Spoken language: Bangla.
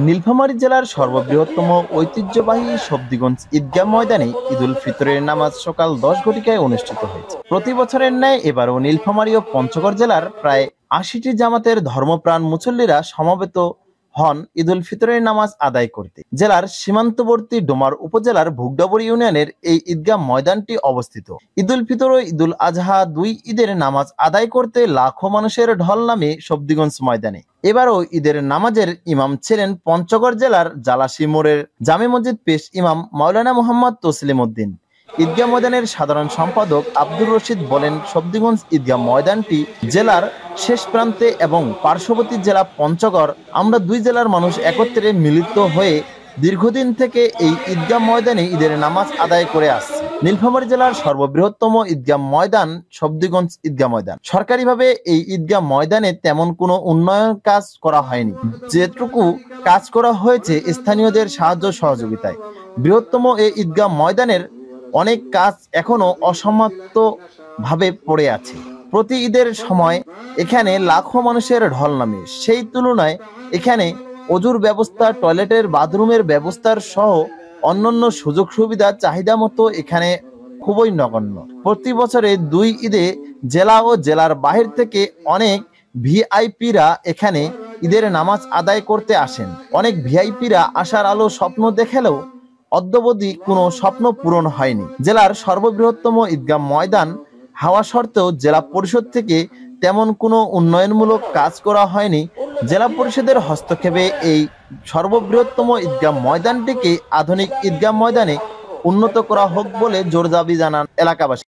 নীলফামারী জেলার সর্ববৃহত্তম ঐতিহ্যবাহী শবদিগঞ্জ ঈদগাহ ময়দানে ঈদুল ফিতরের নামাজ সকাল 10 ঘটিকায় অনুষ্ঠিত হয়েছে। প্রতি বছরের ন্যায় এবারও নীলফামারী ও পঞ্চগড় জেলার প্রায় ৮০টি জামাতের ধর্মপ্রাণ মুসল্লিরা সমবেত হন ঈদুল ফিতরের নামাজ আদায় করতে। জেলার সীমান্তবর্তী ডোমার উপজেলার ভুগডাবর ইউনিয়নের এই ঈদগাহ ময়দানটি অবস্থিত। ঈদুল ফিতর ও ঈদুল আজহা দুই ঈদের নামাজ আদায় করতে লাখো মানুষের ঢল নামে শবদিগঞ্জ ময়দানে। এবারও ঈদের নামাজের ইমাম ছিলেন পঞ্চগড় জেলার জালাশি মোড়ের জামে মসজিদ পেশ ইমাম মাওলানা মোহাম্মদ তসলিম উদ্দিন। ঈদগাহ ময়দানের সাধারণ সম্পাদক আব্দুর রশিদ বলেন, শবদিগঞ্জ ঈদগাহ ময়দানটি জেলার শেষ প্রান্তে এবং পার্শ্ববর্তী জেলা পঞ্চগড়, আমরা দুই জেলার মানুষ একত্রে মিলিত হয়ে দীর্ঘদিন থেকে এই ঈদগাহ ময়দানে ঈদের নামাজ আদায় করে আসছে। নীলফামারী জেলার সর্ববৃহত্তম ঈদগাহ ময়দান শবদিগঞ্জ ঈদগাহ ময়দান। সরকারিভাবে এই ঈদগাহ ময়দানে তেমন কোনো উন্নয়ন কাজ করা হয়নি, যেটুকু কাজ করা হয়েছে স্থানীয়দের সাহায্য সহযোগিতায়। বৃহত্তম এই ঈদগাহ ময়দানের অনেক কাজ এখনো অসমাপ্ত ভাবে পড়ে আছে। প্রতি ঈদের সময় এখানে লাখো মানুষের ঢল নামে। সেই তুলনায় এখানে অজুর ব্যবস্থা, টয়লেটের বাথরুমের ব্যবস্থার সহ অন্যান্য সুযোগ সুবিধা চাহিদা মতো এখানে খুবই নগণ্য। প্রতি বছরে দুই ঈদে জেলা ও জেলার বাহির থেকে অনেক ভিআইপিরা এখানে ঈদের নামাজ আদায় করতে আসেন। অনেক ভিআইপিরা আশার আলো স্বপ্ন দেখালেও অদ্যাবধি কোনো স্বপ্ন পূরণ হয়নি। জেলার সর্ববৃহত্তম ঈদগাহ ময়দান হওয়া সত্ত্বেও জেলা পরিষদ থেকে তেমন কোনো উন্নয়নমূলক কাজ করা হয়নি। জেলা পরিষদের হস্তক্ষেপে এই সর্ববৃহত্তম ঈদগাহ ময়দানটিকে আধুনিক ঈদগাহ ময়দানে উন্নত করা হোক বলে জোর দাবি জানান এলাকাবাসী।